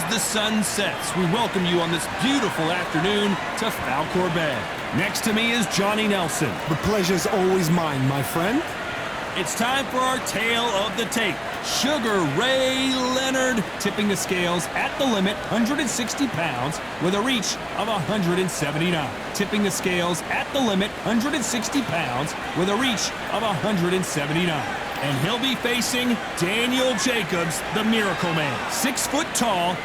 the sun sets, we welcome you on this beautiful afternoon to Falkor Bay. Next to me is Johnny Nelson. The pleasure's always mine, my friend. It's time for our tale of the tape. Sugar Ray Leonard tipping the scales at the limit, 160 pounds, with a reach of 179. Tipping the scales at the limit, 160 pounds, with a reach of 179. And he'll be facing Daniel Jacobs, the Miracle Man. 6 foot tall,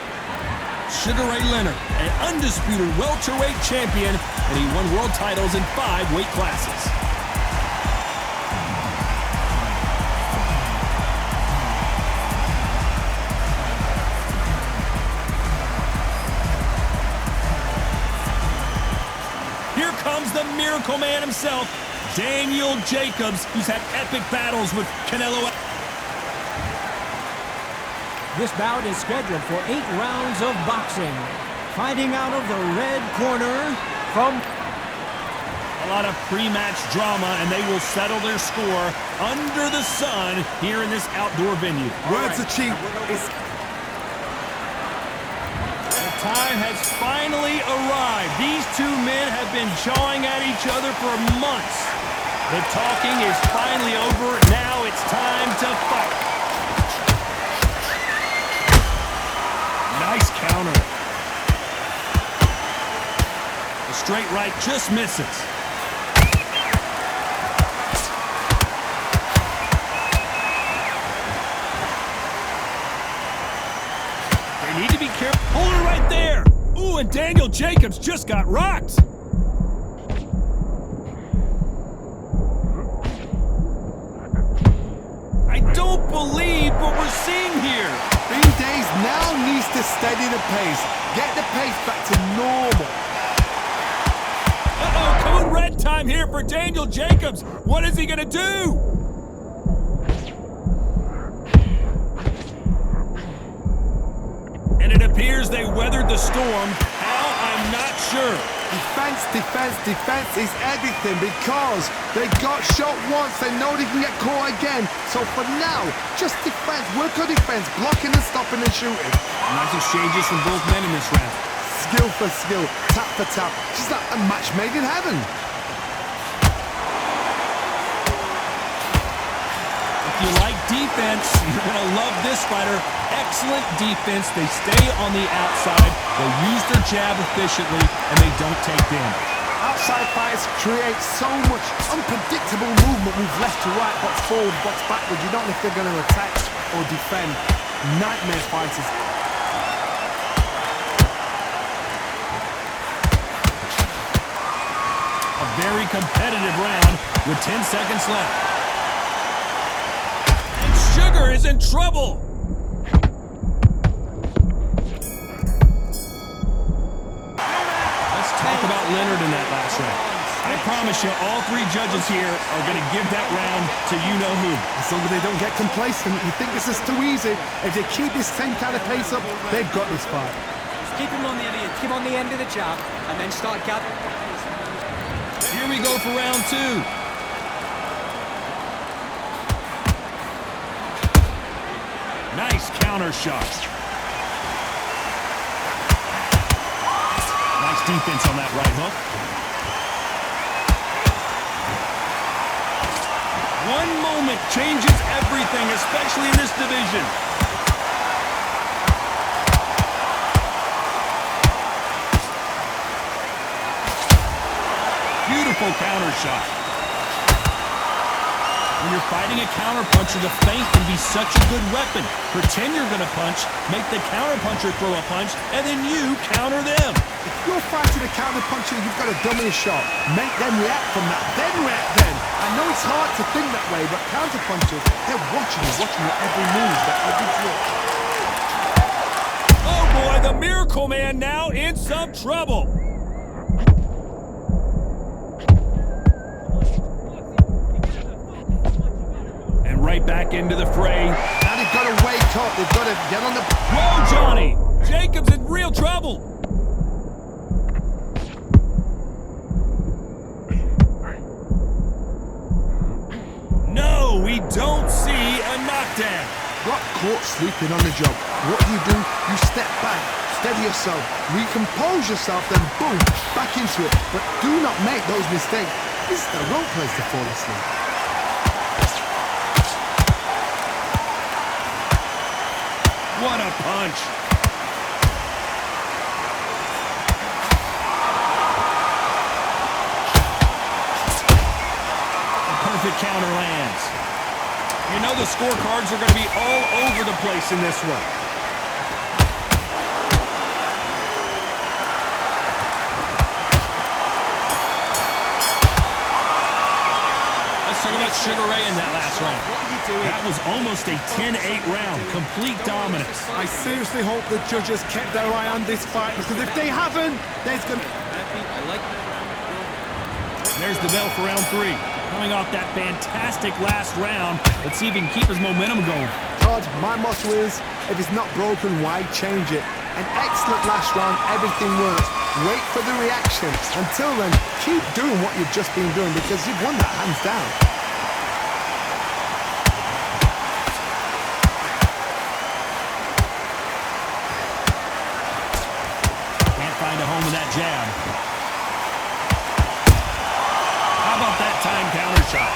Sugar Ray Leonard, an undisputed welterweight champion, and he won world titles in 5 weight classes. Here comes the Miracle Man himself, Daniel Jacobs, who's had epic battles with Canelo. This bout is scheduled for 8 rounds of boxing. Fighting out of the red corner from... A lot of pre-match drama, and they will settle their score under the sun here in this outdoor venue. Words are cheap. The time has finally arrived. These two men have been jawing at each other for months. The talking is finally over. Now it's time to fight. Nice counter. The straight right just misses. They need to be careful. Hold it right there. Ooh, and Daniel Jacobs just got rocked. I don't believe what we're seeing here. B-Days now needs to steady the pace. Get the pace back to normal. Uh-oh, code red time here for Daniel Jacobs. What is he gonna do? And it appears they weathered the storm. How? I'm not sure. Defense, defense, defense is everything because they got shot once. They know they can get caught again. So for now, just defense. Work on defense, blocking and stopping and shooting. Nice exchanges from both men in this round. Skill for skill, tap for tap. Just like a match made in heaven. If you like defense, you're gonna love this fighter. Excellent defense. They stay on the outside. They use their jab efficiently, and they don't take damage. Outside fighters create so much unpredictable movement. Move left to right, box forward, box backward. You don't know if they're going to attack or defend. Nightmare fighters. A very competitive round with 10 seconds left. And Sugar is in trouble. Let's talk about Leonard in that last round. I promise you, all 3 judges here are going to give that round to you-know-who. As long as they don't get complacent, you think this is too easy. If they keep this same kind of pace up, they've got this fight. Just keep him on the end of the jab, and then start gathering. Here we go for round 2. Nice counter shot. Nice defense on that right hook. One moment changes everything, especially in this division. Beautiful counter shot. When you're fighting a counterpuncher, the feint can be such a good weapon. Pretend you're gonna punch, make the counterpuncher throw a punch, and then you counter them. If you're fighting a counterpuncher, you've got to dummy a shot. Make them react from that, then react then. I know it's hard to think that way, but counterpunchers, they're watching your every move, their every drill. Oh boy, the Miracle Man now in some trouble. And right back into the fray. Now they've got to wake up, they've got to get on the... Whoa, Johnny! Jacobs in real trouble. No, we don't see a knockdown. Got caught sleeping on the job. what do? You step back, steady yourself, recompose yourself, then boom, back into it. But do not make those mistakes. This is the wrong place to fall asleep. What a punch. A perfect counter lands. You know the scorecards are going to be all over the place in this one. Let's talk about Sugar Ray in that last round. That was almost a 10-8 round. Complete dominance. I seriously hope the judges kept their eye on this fight, because if they haven't, there's going to... There's the bell for round 3. Coming off that fantastic last round, let's see if he can keep his momentum going. Todd, my motto is, if it's not broken, why change it? An excellent last round, everything works. Wait for the reaction. Until then, keep doing what you've just been doing, because you've won that hands down. Can't find a home with that jab. How about that time counter shot?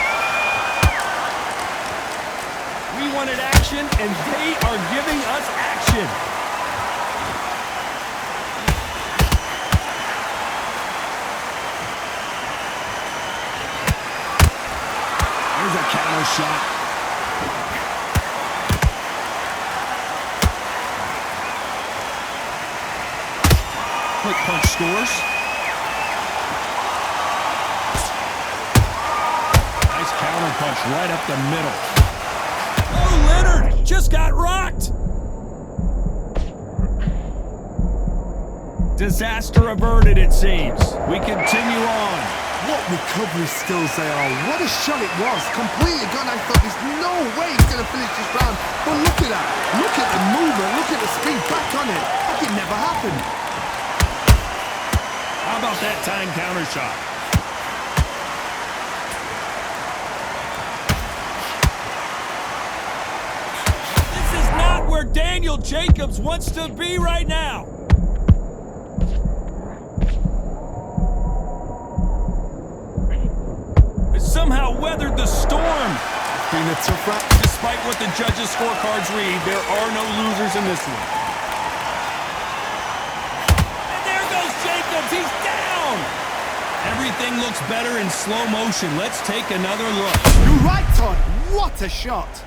We wanted action, and they are giving us action. There's a counter shot. Quick punch scores. Nice counter punch right up the middle. Oh, Leonard just got rocked. Disaster averted, it seems. We continue on. What recovery skills they are. What a shot it was. Completely gone. I thought there's no way he's going to finish this round. But look at that. Look at the movement. Look at the speed. Back on it. Like it never happened. How about that time counter shot? This is not where Daniel Jacobs wants to be right now. Somehow weathered the storm. Been a tough round. Despite what the judges' scorecards read, there are no losers in this one. And there goes Jacobs. He's down. Everything looks better in slow motion. Let's take another look. You're right, Todd. What a shot.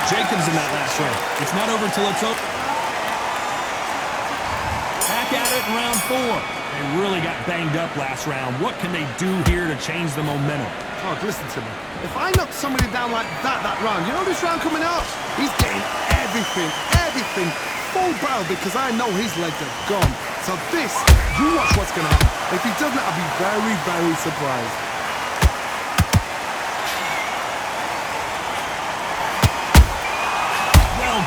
Jacobs in that last round. It's not over till it's over. Back at it in round 4. They really got banged up last round. What can they do here to change the momentum? Oh, listen to me. If I knock somebody down like that round, you know this round coming up? He's getting everything full barrel, because I know his legs are gone. So this, you watch what's going to happen. If he doesn't, I'll be very, very surprised.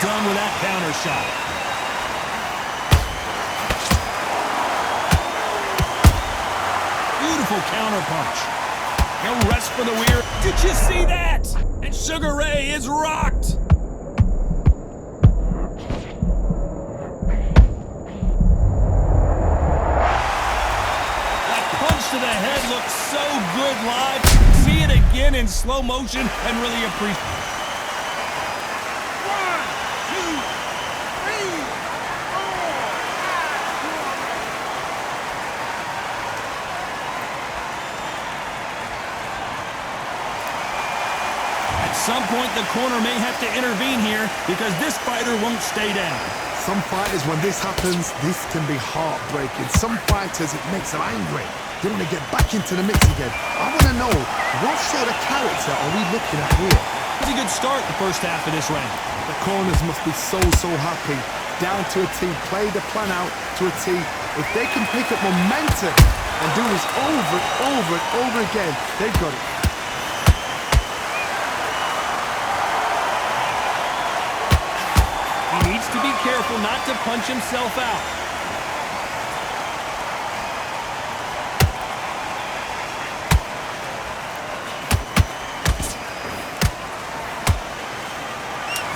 Done with that counter shot. Beautiful counter punch. No rest for the weird. Did you see that? And Sugar Ray is rocked. That punch to the head looks so good live. See it again in slow motion and really appreciate it. At some point, the corner may have to intervene here, because this fighter won't stay down. Some fighters, when this happens, this can be heartbreaking. Some fighters, it makes them angry. They want to get back into the mix again. I want to know, what sort of character are we looking at here? Pretty good start the first half of this round. The corners must be so happy. Down to a T, play the plan out to a T. If they can pick up momentum and do this over and over and over again. They've got it. He needs to be careful not to punch himself out.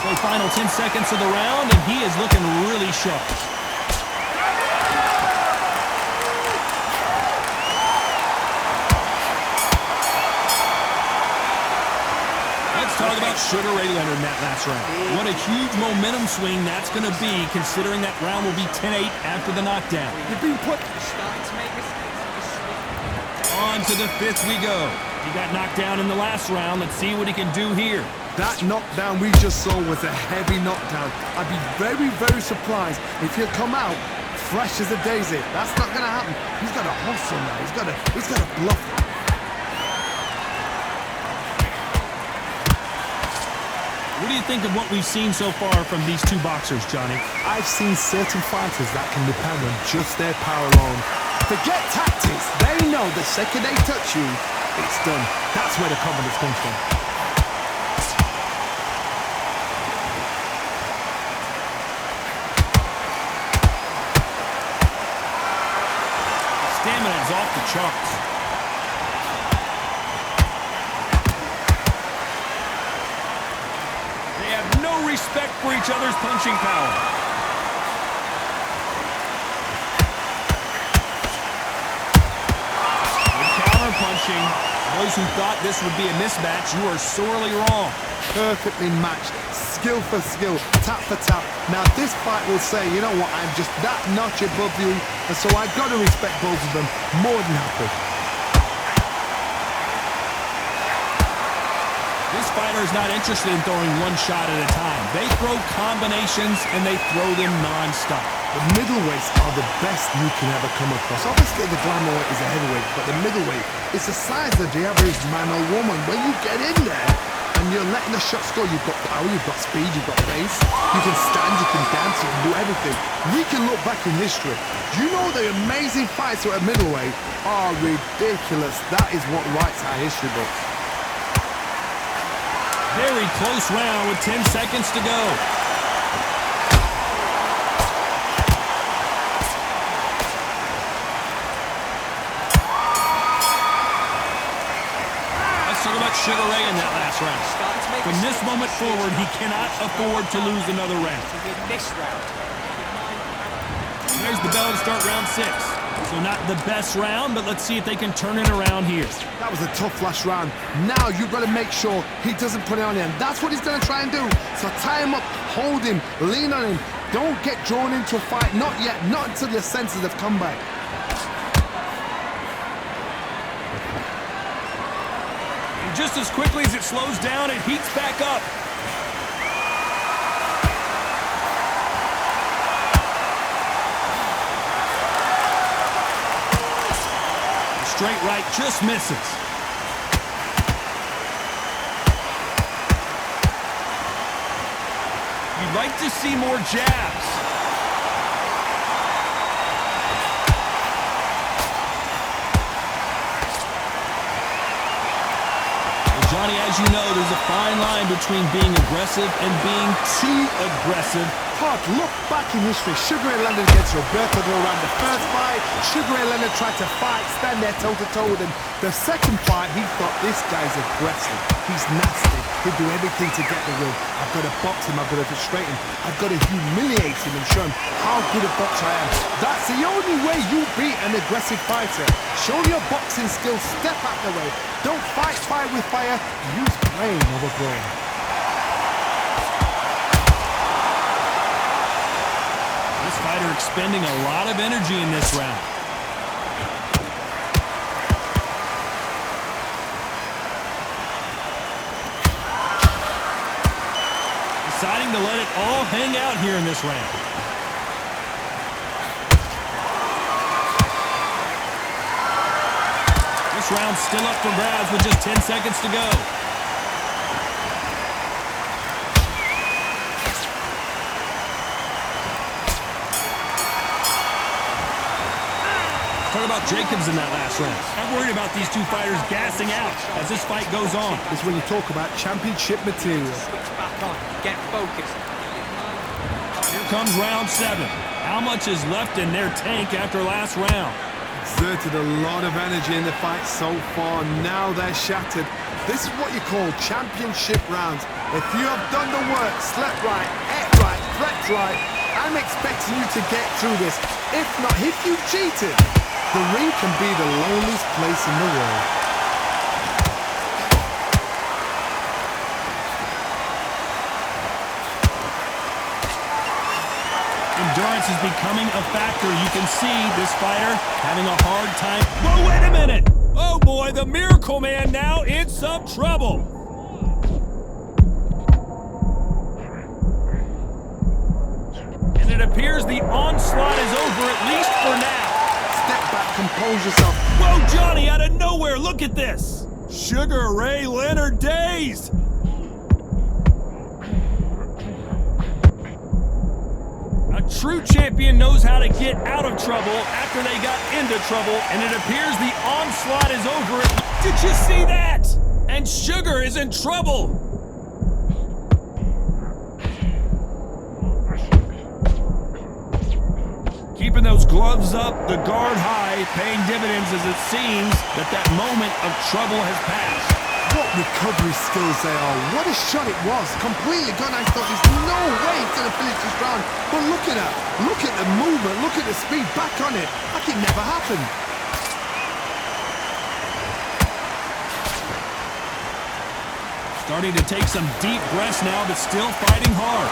So final 10 seconds of the round, and he is looking really sharp. Let's talk about Sugar Ray Leonard in that last round. What a huge momentum swing that's going to be, considering that round will be 10-8 after the knockdown. You've been put... On to the fifth we go. He got knocked down in the last round. Let's see what he can do here. That knockdown we just saw was a heavy knockdown. I'd be very, very surprised if he'll come out fresh as a daisy. That's not going to happen. He's got to hustle now. He's got to bluff it. What do you think of what we've seen so far from these two boxers, Johnny? I've seen certain fighters that can depend on just their power alone. Forget tactics. They know the second they touch you, it's done. That's where the confidence comes from. Stamina is off the charts. They have no respect for each other's punching power. Punching. Those who thought this would be a mismatch, you are sorely wrong. Perfectly matched, skill for skill, tap for tap. Now this fight will say, you know what, I'm just that notch above you, and so I've got to respect both of them more than happy. This fighter is not interested in throwing one shot at a time. They throw combinations, and they throw them non-stop. The middleweights are the best you can ever come across. Obviously, the glamour is a heavyweight, but the middleweight is the size of the average man or woman. When you get in there and you're letting the shots go, you've got power, you've got speed, you've got pace. You can stand, you can dance, you can do everything. We can look back in history. You know the amazing fights at middleweight are ridiculous. That is what writes our history books. Very close round with 10 seconds to go. Sugar Ray in that last round. From this moment forward, he cannot afford to lose another round. There's the bell to start round 6. So not the best round, but let's see if they can turn it around here. That was a tough last round. Now you've got to make sure he doesn't put it on him. That's what he's going to try and do. So tie him up, hold him, lean on him. Don't get drawn into a fight. Not yet. Not until your senses have come back. Just as quickly as it slows down, it heats back up. The straight right just misses. You'd like to see more jabs. Johnny, as you know, there's a fine line between being aggressive and being too aggressive. Todd, look back in history. Sugar Ray Leonard against Roberto Duran. The first fight, Sugar Ray Leonard tried to fight, stand there toe-to-toe with him. The second fight, he thought, this guy's aggressive. He's nasty. He'll do everything to get the win. I've got to box him. I've got to frustrate him. I've got to humiliate him and show him how good a boxer I am. That's the only way you beat an aggressive fighter. Show your boxing skills. Step out the way. Don't fight fire with fire. Use brain over brain. This fighter expending a lot of energy in this round. Deciding to let it all hang out here in this round. This round's still up for grabs with just 10 seconds to go. What about Jacobs in that last round? I'm worried about these two fighters gassing out as this fight goes on. It's when you talk about championship material. Switch back on. Get focused. Here comes round 7. How much is left in their tank after last round? Exerted a lot of energy in the fight so far. Now they're shattered. This is what you call championship rounds. If you have done the work, slept right, ate right, prepped right, I'm expecting you to get through this. If not, if you cheated, the ring can be the loneliest place in the world. Endurance is becoming a factor. You can see this fighter having a hard time. Whoa, wait a minute! Oh boy, the Miracle Man now in some trouble. And it appears the onslaught is over, at least for now. Step back, compose yourself. Whoa, Johnny, out of nowhere, look at this! Sugar Ray Leonard dazed! A true champion knows how to get out of trouble after they got into trouble, and it appears the onslaught is over. Did you see that? And Sugar is in trouble. Keeping those gloves up, the guard high, paying dividends as it seems that moment of trouble has passed. What recovery skills they are. What a shot it was. Completely gone. I thought there's no way he's going to finish this round. But look at that. Look at the movement. Look at the speed. Back on it. Like it never happened. Starting to take some deep breaths now, but still fighting hard.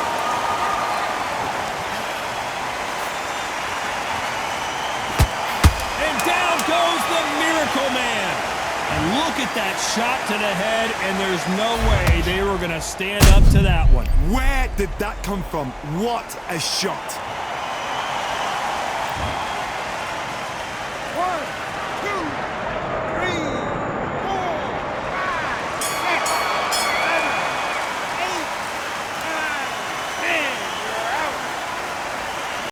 And down goes the Miracle Man. And look at that shot to the head, and there's no way they were going to stand up to that one. Where did that come from? What a shot.